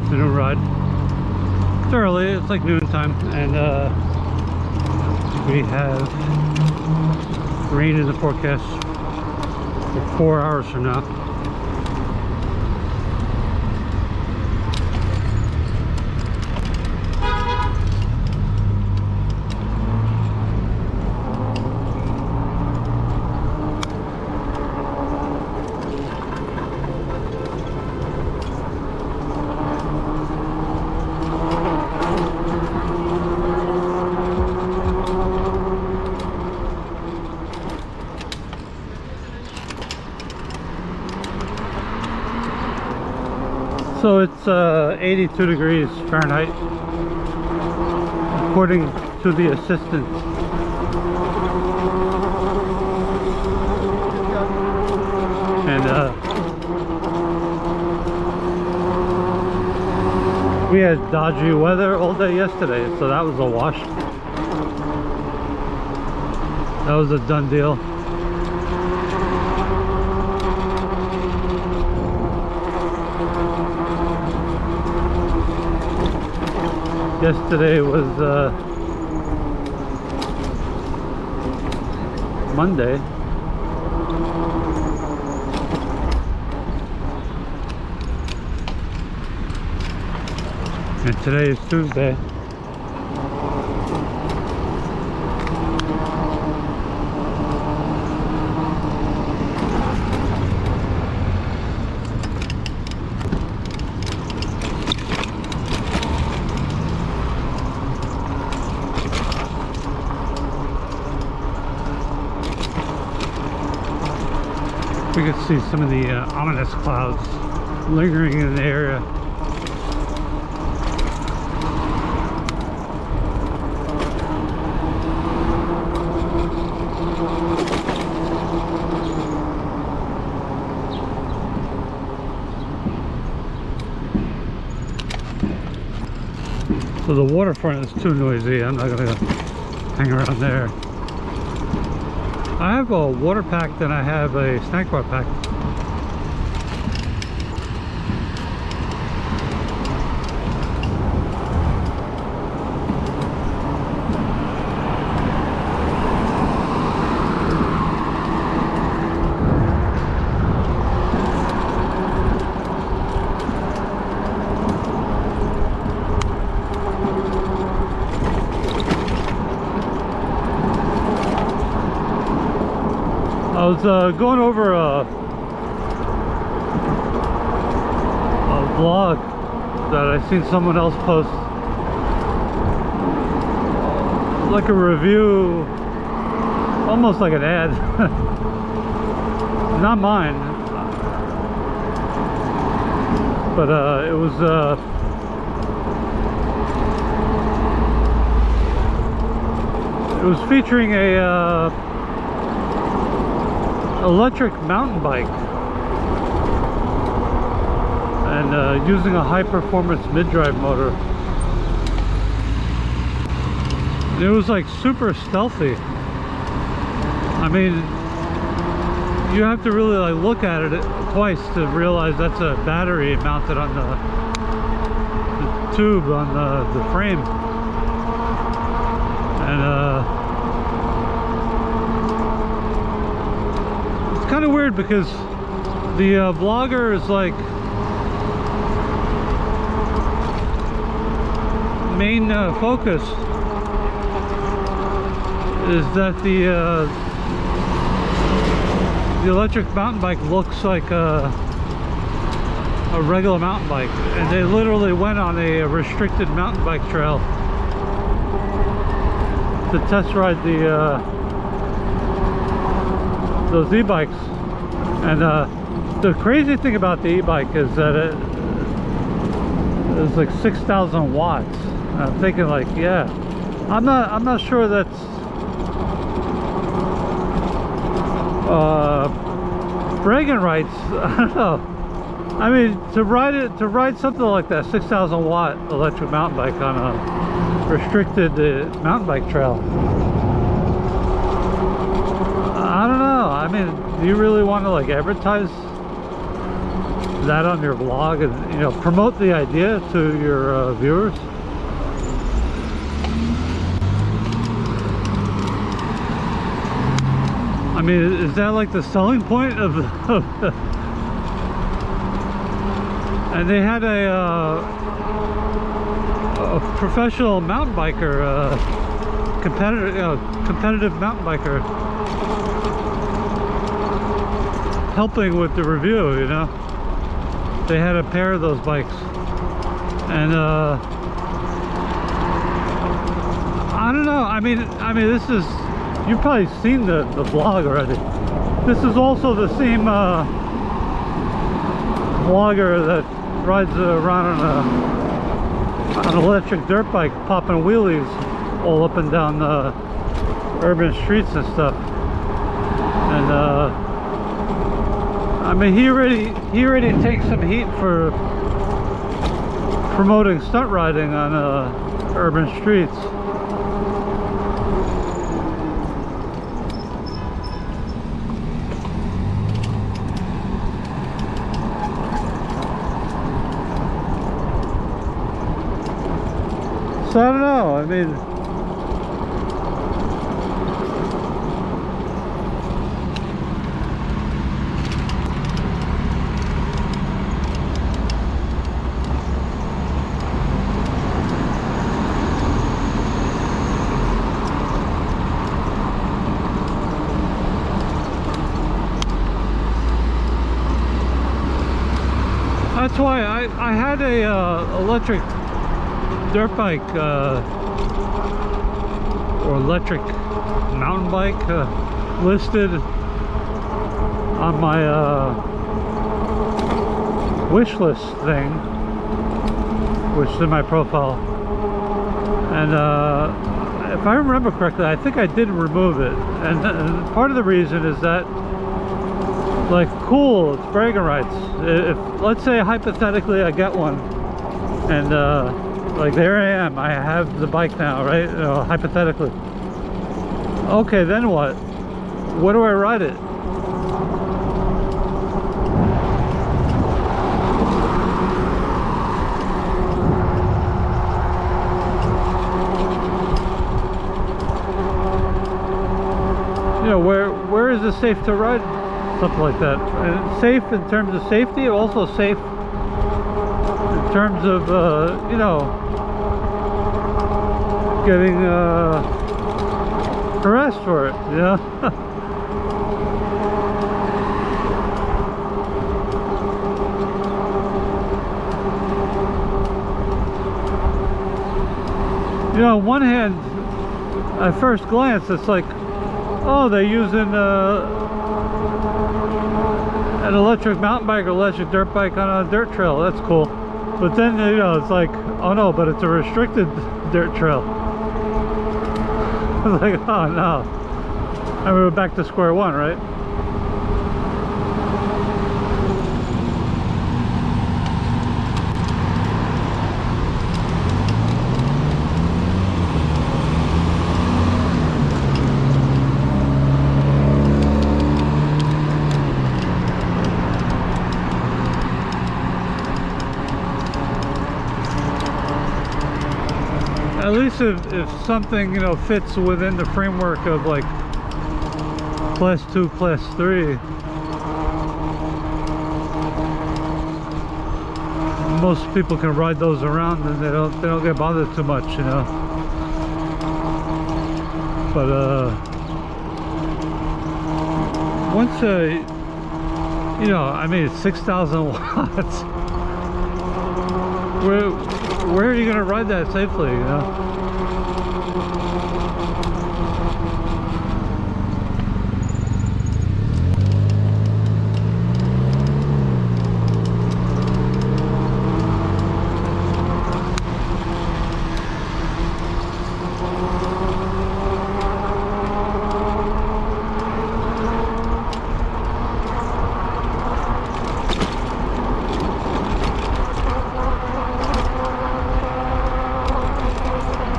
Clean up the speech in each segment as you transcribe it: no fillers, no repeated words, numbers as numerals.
afternoon ride. It's early, it's like noon time, and we have rain in the forecast for 4 hours from now. So it's 82 degrees Fahrenheit, according to the assistant. And we had dodgy weather all day yesterday, so that was a wash. That was a done deal. Yesterday was Monday. And today is Tuesday. We could see some of the ominous clouds lingering in the area. So the waterfront is too noisy. I'm not gonna hang around there. I have a water pack and I have a snack bar pack. I was going over a vlog that I seen someone else post, like a review, almost like an ad. Not mine, but it was featuring a electric mountain bike and using a high-performance mid-drive motor. And it was like super stealthy. I mean, you have to really like look at it twice to realize that's a battery mounted on the tube on the frame. And kind of weird because the vlogger is like main focus is that the electric mountain bike looks like a regular mountain bike, and they literally went on a restricted mountain bike trail to test ride those e-bikes. And the crazy thing about the e-bike is that it's like 6,000 watts. And I'm thinking like, yeah, I'm not sure that's bragging rights. I don't know. I mean, to ride something like that 6,000 watt electric mountain bike on a restricted mountain bike trail, I don't know. I mean, do you really want to like advertise that on your vlog and, you know, promote the idea to your viewers. I mean, is that like the selling point of the and they had a professional mountain biker, competitive mountain biker helping with the review, you know. They had a pair of those bikes, and I don't know. I mean, this is, you've probably seen the vlog already. This is also the same vlogger that rides around on an electric dirt bike, popping wheelies all up and down the urban streets and stuff. And I mean, he already takes some heat for promoting stunt riding on urban streets. So I don't know, I mean, that's why I had a electric dirt bike or electric mountain bike listed on my wish list thing, which is in my profile. And if I remember correctly, I think I did remove it, and part of the reason is that, like, cool, it's bragging rights. If, let's say hypothetically I get one, and like, there I am, I have the bike now, right? Hypothetically. Okay, then what? Where do I ride it? You know, where is it safe to ride something like that? Safe in terms of safety, also safe in terms of you know, getting harassed for it, you know. You know, on one hand, at first glance, it's like, oh, they're using an electric mountain bike or electric dirt bike on a dirt trail. That's cool. But then, you know, it's like, oh no, but it's a restricted dirt trail. I was like, oh no. And we were back to square one, right? At least if something, you know, fits within the framework of like class 2, class 3, most people can ride those around and they don't get bothered too much, you know. But once you know, I mean, it's 6,000 watts. Where are you gonna ride that safely, you know?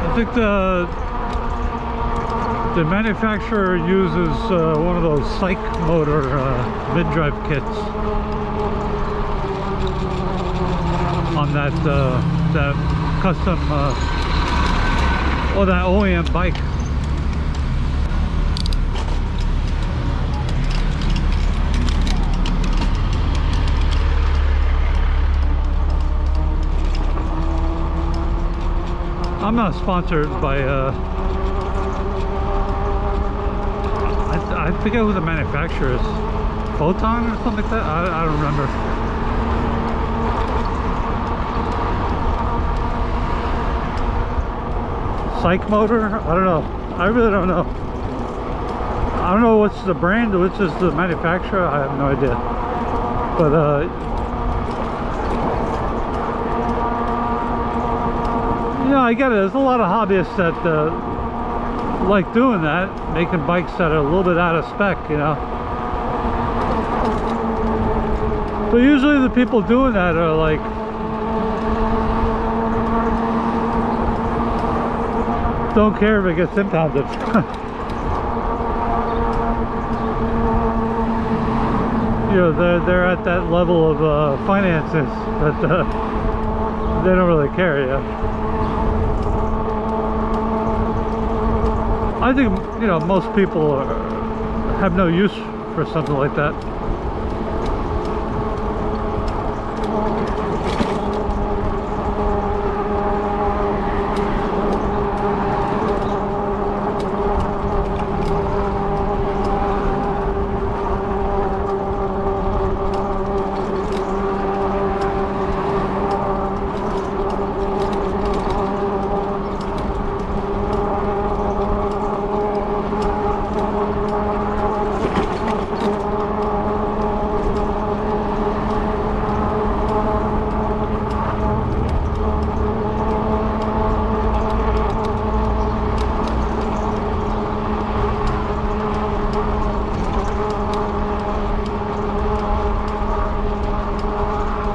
I think the manufacturer uses one of those psych motor mid-drive kits. on that that custom or that OEM bike. I'm not sponsored by I forget who the manufacturer is. Photon or something like that? I don't remember. Psych motor? I don't know. I really don't know. I don't know what's the brand, which is the manufacturer. I have no idea. But yeah, I get it. There's a lot of hobbyists that like doing that, making bikes that are a little bit out of spec, you know. But usually the people doing that are like don't care if it gets impounded. You know, they're at that level of finances that they don't really care, yeah. I think, you know, most people have no use for something like that.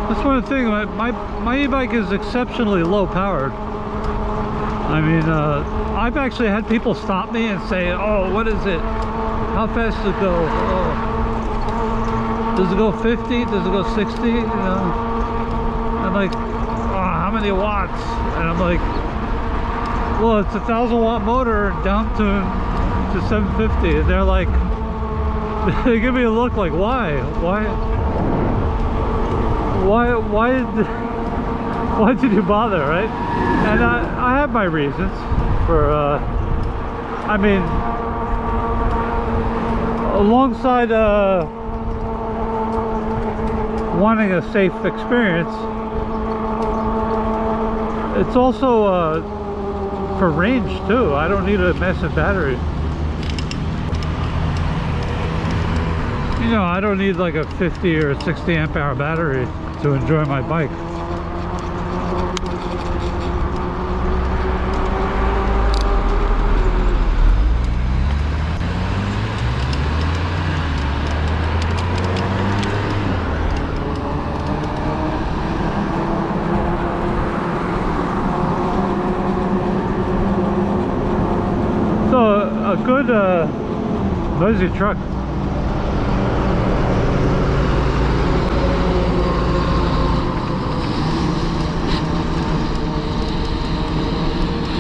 That's one thing. My e-bike is exceptionally low powered. I mean, I've actually had people stop me and say, "Oh, what is it? How fast does it go? Oh, does it go 50? Does it go 60? You know?" I'm like, "Oh, how many watts?" And I'm like, "Well, it's a 1,000-watt motor down to 750." And they're like, they give me a look like, "Why? Why did you bother?" Right? And I have my reasons for I mean, alongside wanting a safe experience, it's also for range too. I don't need a massive battery. You know, I don't need like a 50 or 60 amp hour battery to enjoy my bike. So a good noisy truck.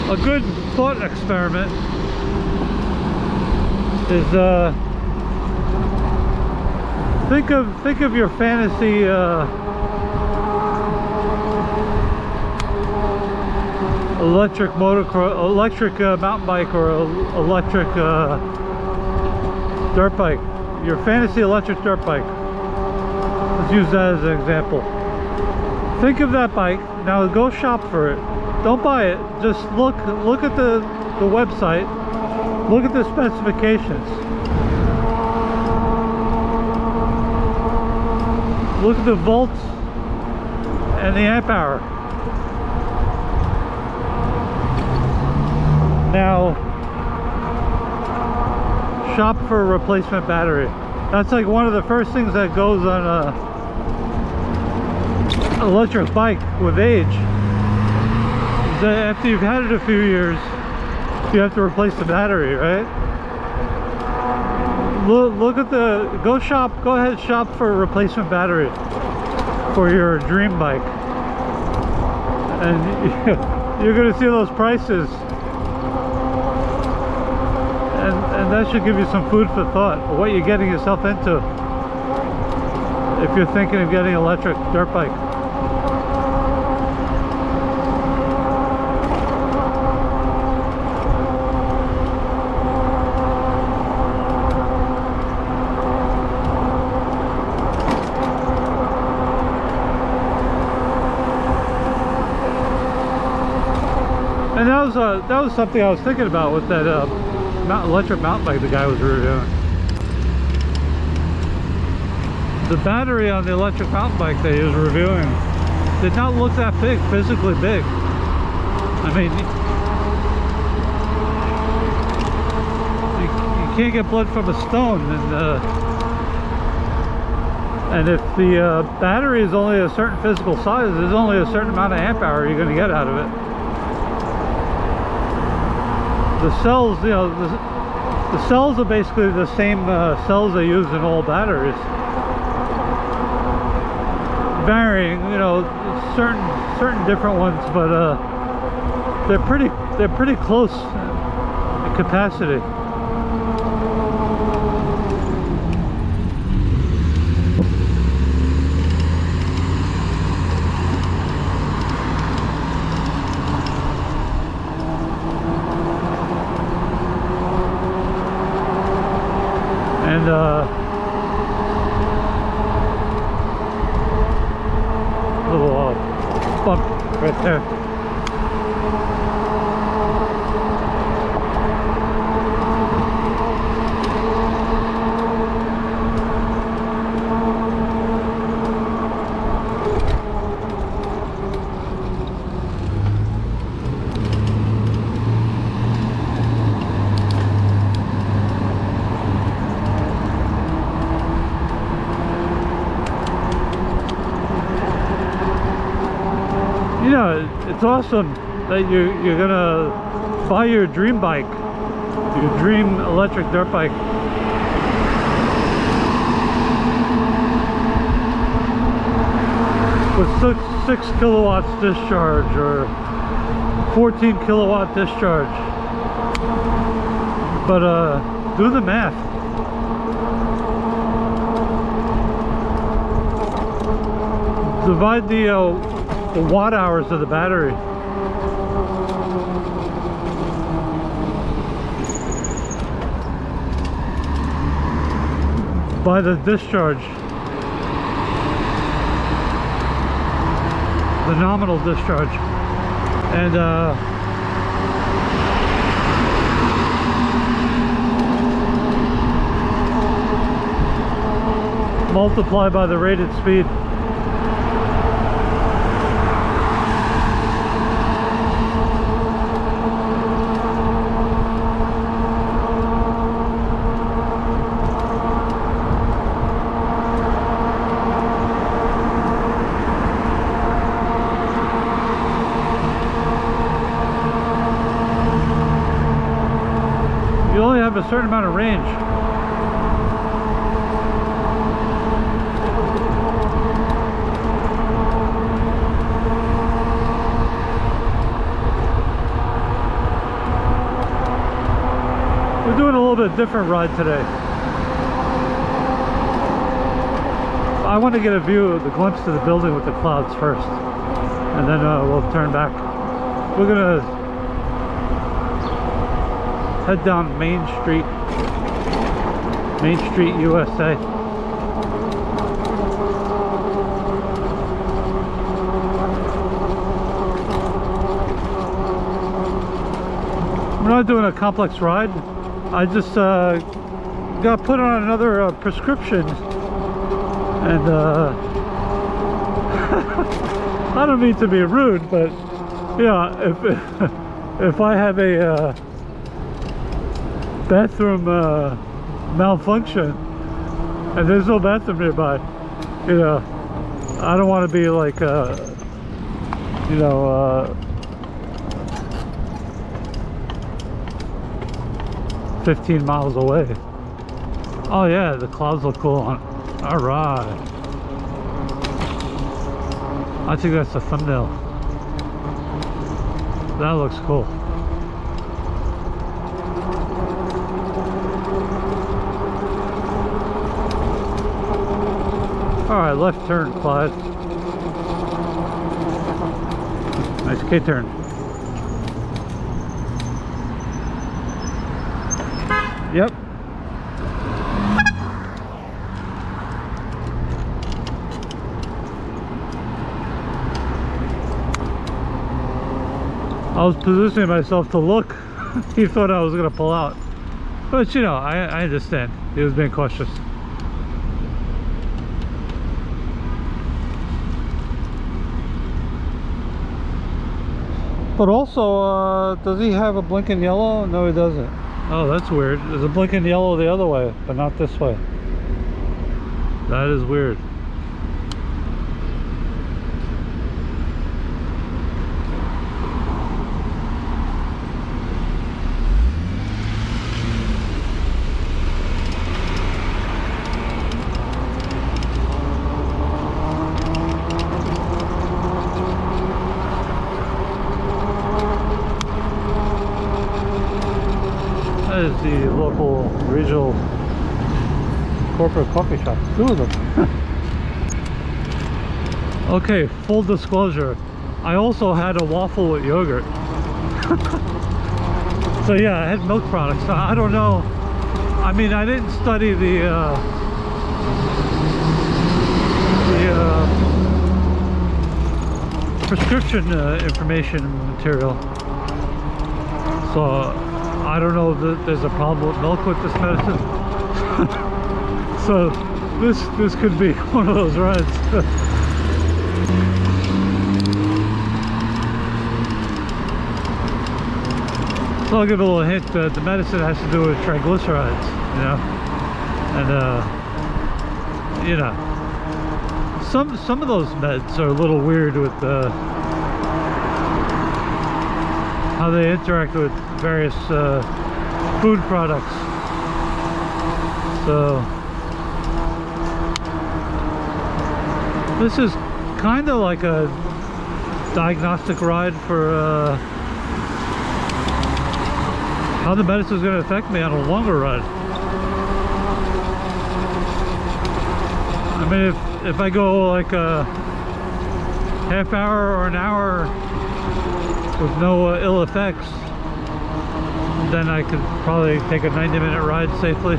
A good thought experiment is think of your fantasy electric mountain bike or electric dirt bike. Your fantasy electric dirt bike. Let's use that as an example. Think of that bike. Now go shop for it. Don't buy it. Just look at the website. Look at the specifications. Look at the volts and the amp hour. Now shop for a replacement battery. That's like one of the first things that goes on an electric bike with age. After you've had it a few years, you have to replace the battery, right? Look at go ahead shop for a replacement battery for your dream bike. and you're going to see those prices, and that should give you some food for thought of what you're getting yourself into if you're thinking of getting an electric dirt bike. And that was something I was thinking about with that electric mountain bike the guy was reviewing. The battery on the electric mountain bike that he was reviewing did not look that big, physically big. I mean, you can't get blood from a stone, and if the battery is only a certain physical size, there's only a certain amount of amp hour you're going to get out of it. The cells, you know, the cells are basically the same cells they use in all batteries. Varying, you know, certain different ones, but they're pretty close in capacity. And little bump right there. You know, it's awesome that you're gonna buy your dream bike, your dream electric dirt bike. With 6 kilowatts discharge or 14 kilowatt discharge. But do the math. Divide the watt hours of the battery by the discharge, the nominal discharge, and multiply by the rated speed. You only have a certain amount of range. We're doing a little bit different ride today. I want to get a view of the glimpse of the building with the clouds first, and then we'll turn back. We're gonna head down Main Street, USA. We're not doing a complex ride. I just got put on another prescription, and I don't mean to be rude, but yeah, if I have a bathroom malfunction and there's no bathroom nearby, you know, I don't want to be like you know, 15 miles away. Oh yeah, the clouds look cool on it. All right, I think that's the thumbnail. That looks cool. Alright, left turn, Clyde. Nice K-turn. Yep. I was positioning myself to look. He thought I was going to pull out. But you know, I understand. He was being cautious. But also, does he have a blinking yellow? No, he doesn't. Oh, that's weird. There's a blinking yellow the other way, but not this way. That is weird. That is the local regional corporate coffee shop. Two of them. Okay, full disclosure. I also had a waffle with yogurt. So yeah, I had milk products. I don't know. I mean, I didn't study the prescription information material. So I don't know if there's a problem with milk with this medicine. So this could be one of those rides. So I'll give a little hint. The medicine has to do with triglycerides, you know, and you know, some of those meds are a little weird with how they interact with various food products. So this is kind of like a diagnostic ride for how the medicine is going to affect me on a longer ride. I mean, if I go like a half hour or an hour with no ill effects, then I could probably take a 90-minute ride safely.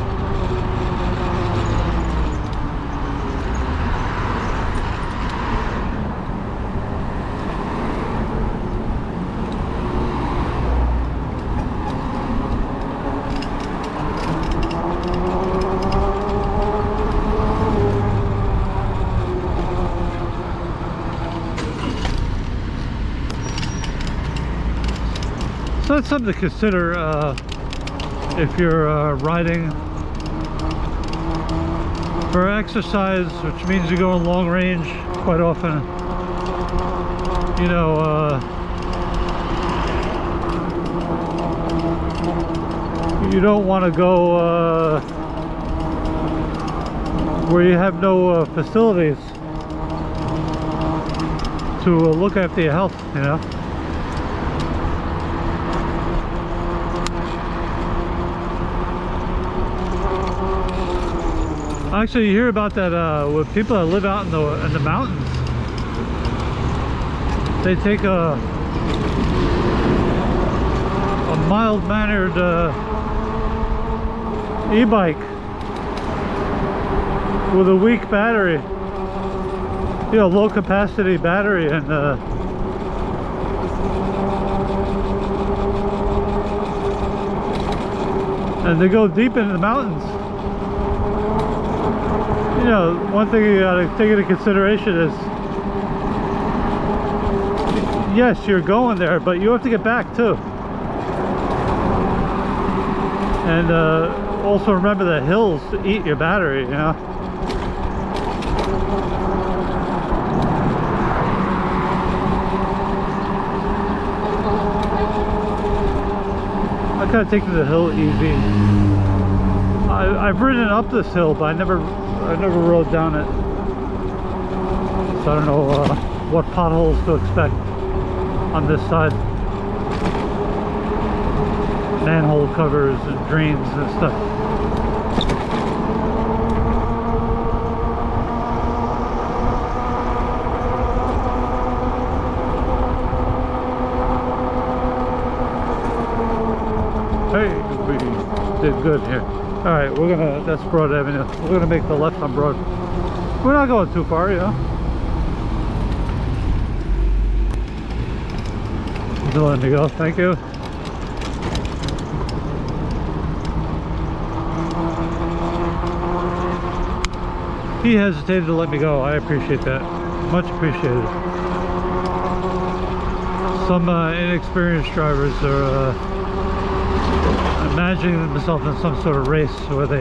So that's something to consider if you're riding for exercise, which means you're going long range quite often. You know, you don't want to go where you have no facilities to look after your health, you know. Actually, you hear about that with people that live out in the mountains. They take a mild-mannered e-bike with a weak battery, you know, low-capacity battery, and they go deep into the mountains. You know, one thing you gotta take into consideration is, yes, you're going there, but you have to get back too. And also remember the hills eat your battery, you know. I kind of take the hill easy. I've ridden up this hill, but I never rode down it, so I don't know what potholes to expect on this side. manhole covers and drains and stuff. Hey, we did good here. Alright, that's Broad Avenue. We're gonna make the left on Broad. We're not going too far, you know. Just letting me go, thank you. He hesitated to let me go. I appreciate that. Much appreciated. Some inexperienced drivers are imagining themselves in some sort of race where they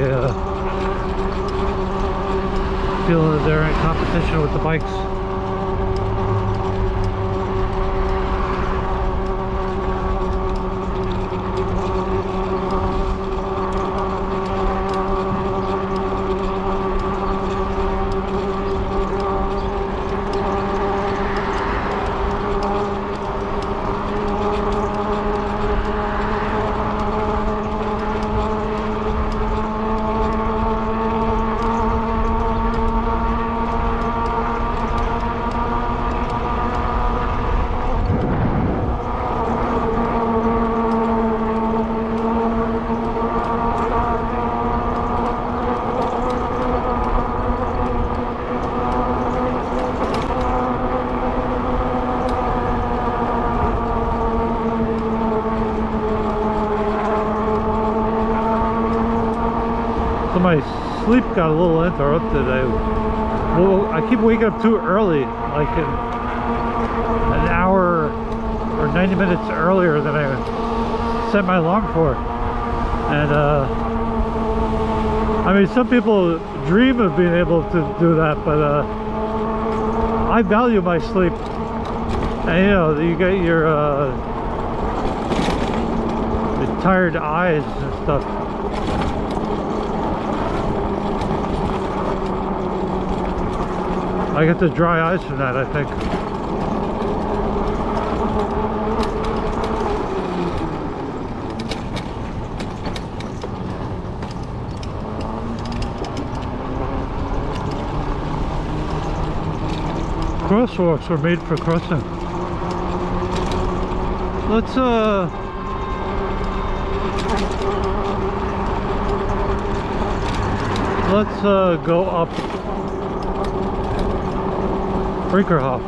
feel that they're in competition with the bikes. So my sleep got a little interrupted. I keep waking up too early, like an hour or 90 minutes earlier than I set my alarm for. And I mean, some people dream of being able to do that, but I value my sleep. And you know, you get your tired eyes and stuff. I get the dry eyes from that, I think. Crosswalks were made for crossing. Let's go up Brinkerhoff.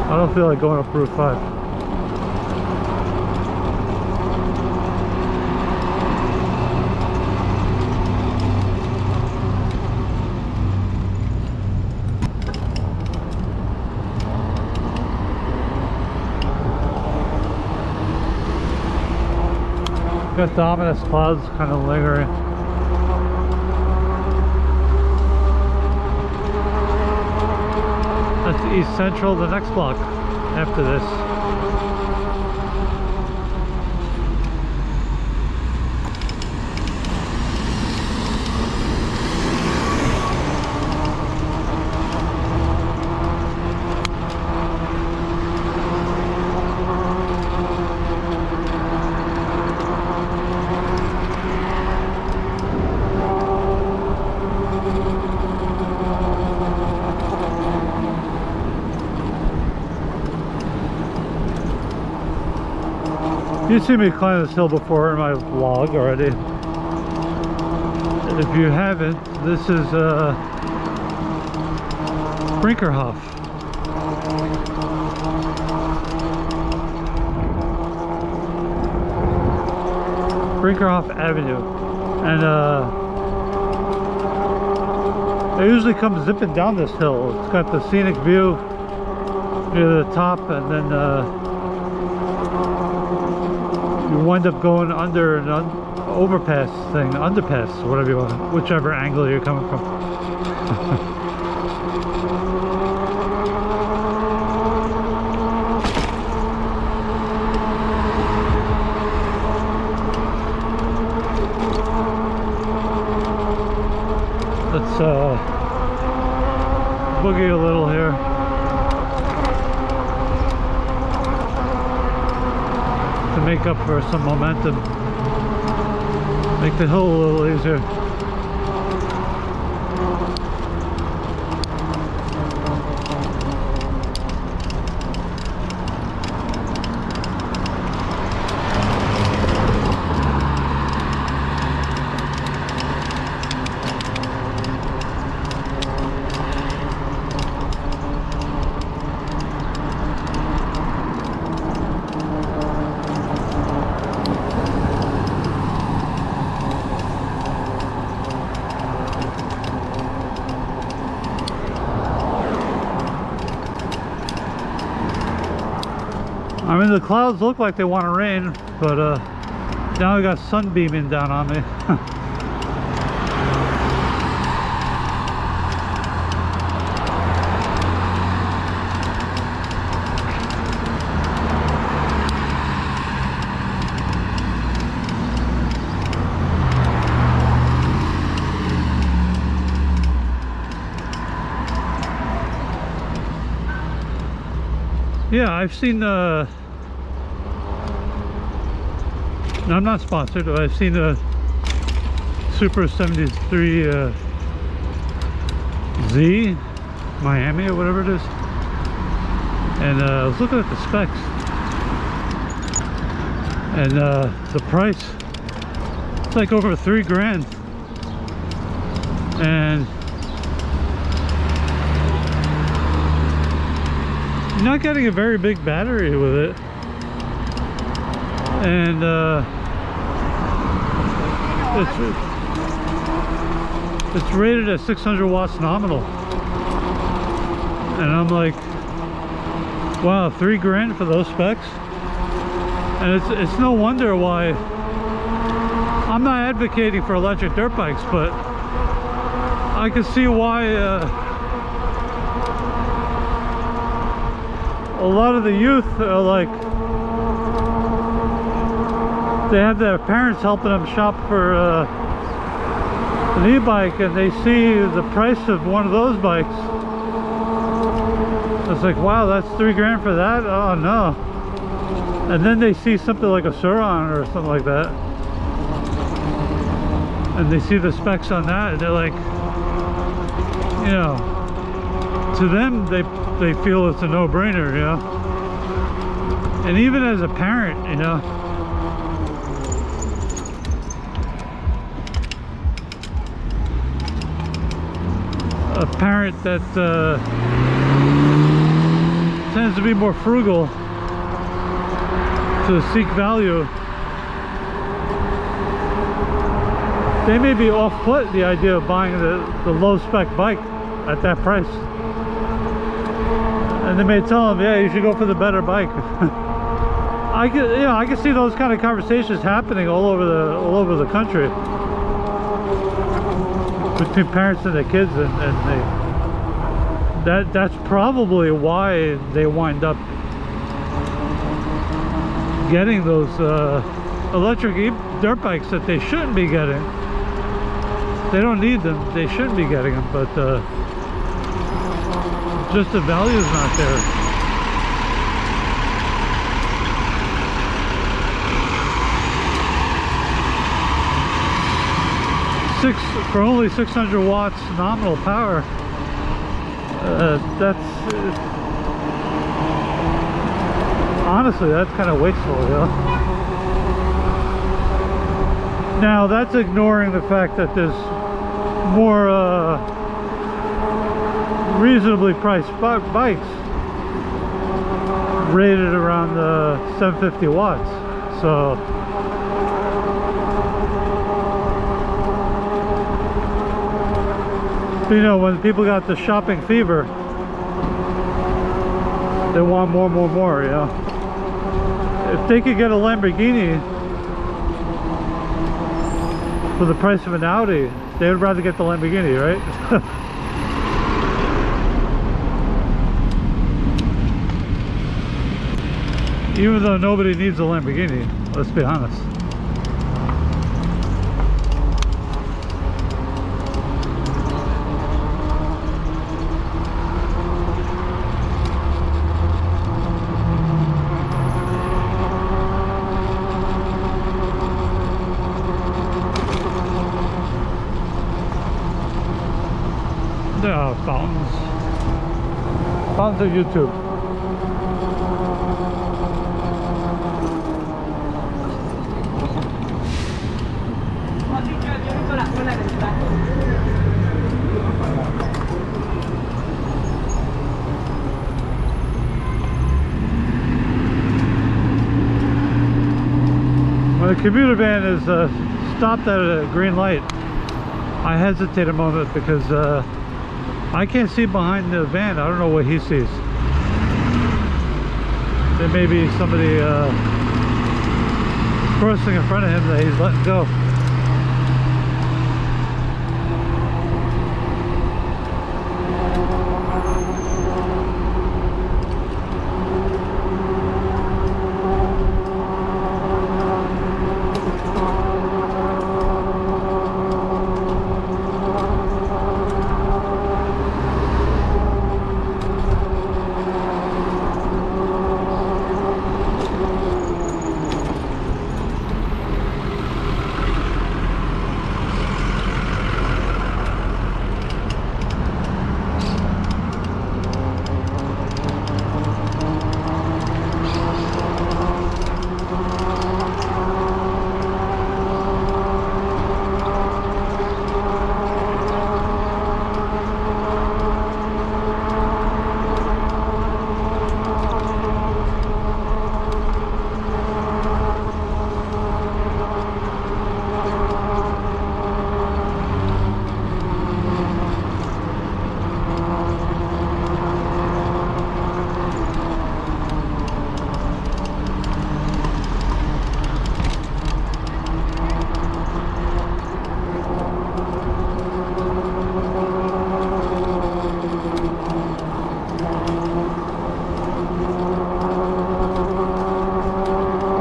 I don't feel like going up Route 5. Got the ominous clouds kind of lingering. That's East Central, the next block after this. You've seen me climb this hill before in my vlog already. If you haven't, this is Brinkerhoff. Brinkerhoff Avenue. And I usually come zipping down this hill. It's got the scenic view near the top, and then you wind up going under an overpass thing, underpass, whatever you want, whichever angle you're coming from. Let's boogie a little here. to make up for some momentum. Make the hill a little easier. I mean, the clouds look like they want to rain, but now we got sun beaming down on me. Yeah, I've seen I'm not sponsored, but I've seen the Super 73 Z Miami or whatever it is, and I was looking at the specs and the price. It's like over $3 grand, and you're not getting a very big battery with it, and it's rated at 600 watts nominal, and I'm like, wow, $3 grand for those specs. And it's no wonder why. I'm not advocating for electric dirt bikes, but I can see why a lot of the youth are like, they have their parents helping them shop for an e-bike, and they see the price of one of those bikes. It's like, wow, that's $3 grand for that? Oh no. And then they see something like a Suron or something like that, and they see the specs on that, and they're like, you know, to them they feel it's a no-brainer, you know. And even as a parent, you know, a parent that tends to be more frugal, to seek value, they may be off-put the idea of buying the low-spec bike at that price, and they may tell them, yeah, you should go for the better bike. I can see those kind of conversations happening all over the country between parents and their kids, and that's probably why they wind up getting those electric dirt bikes that they shouldn't be getting. They don't need them, they shouldn't be getting them, but just the value is not there. For only 600 watts nominal power, honestly, that's kind of wasteful, you know? Now, that's ignoring the fact that there's more reasonably priced bikes rated around 750 watts. So you know, when people got the shopping fever, they want more, you know. If they could get a Lamborghini for the price of an Audi, they would rather get the Lamborghini, right? Even though nobody needs a Lamborghini, let's be honest. Yeah, fountains. Fountains of YouTube. When the commuter van is stopped at a green light, I hesitate a moment because I can't see behind the van. I don't know what he sees. There may be somebody crossing in front of him that he's letting go.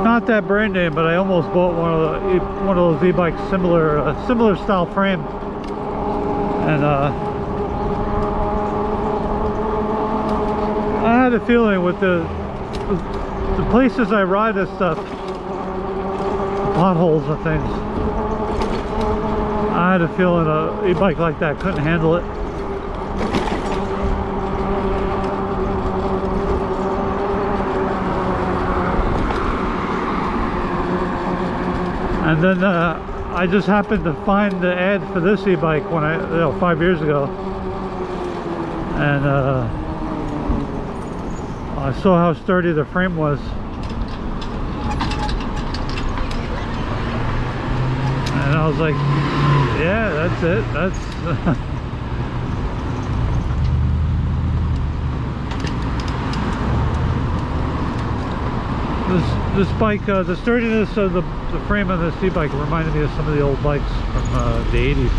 Not that brand name, but I almost bought one of those e-bikes similar style frame, and I had a feeling with the places I ride this stuff, potholes and things, I had a feeling a e-bike like that couldn't handle it. And then I just happened to find the ad for this e-bike when 5 years ago, and I saw how sturdy the frame was, and I was like, yeah, that's it. That's this bike, the sturdiness of the frame of this e-bike reminded me of some of the old bikes from the 80s.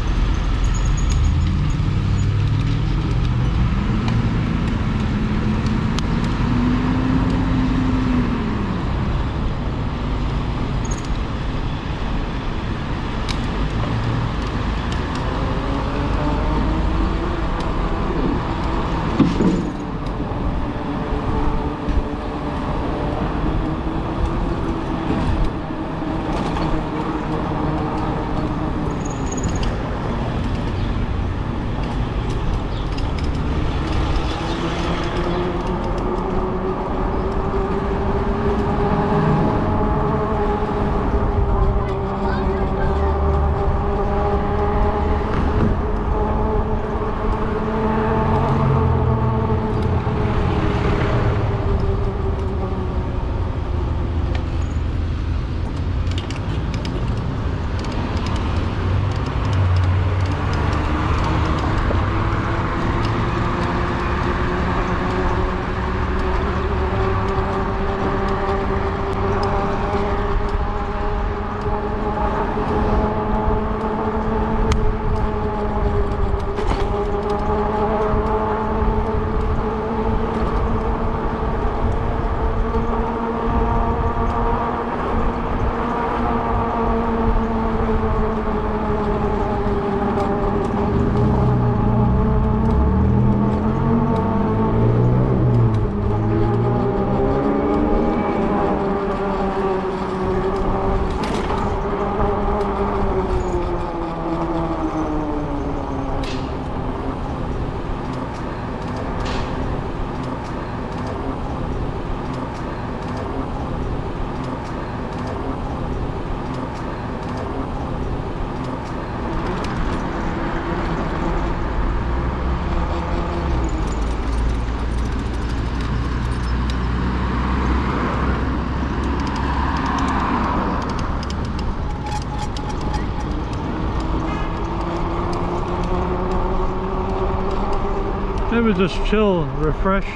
Maybe just chill, refresh,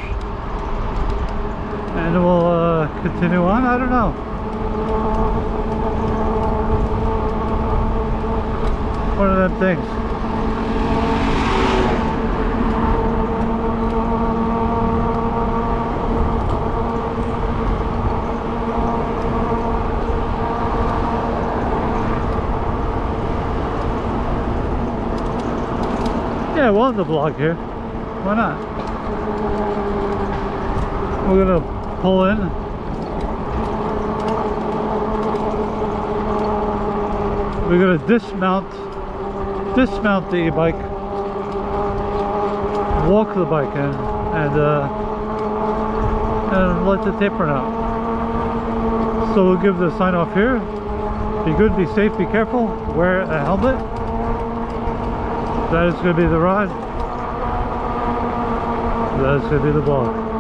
and we'll continue on. I don't know. One of them things. Yeah, we'll have the vlog here. Why not? We're gonna pull in. We're gonna dismount the e-bike, walk the bike in, and let the tape run out. So we'll give the sign off here. Be good, be safe, be careful, wear a helmet. That is going to be the ride. That is going to be the vlog.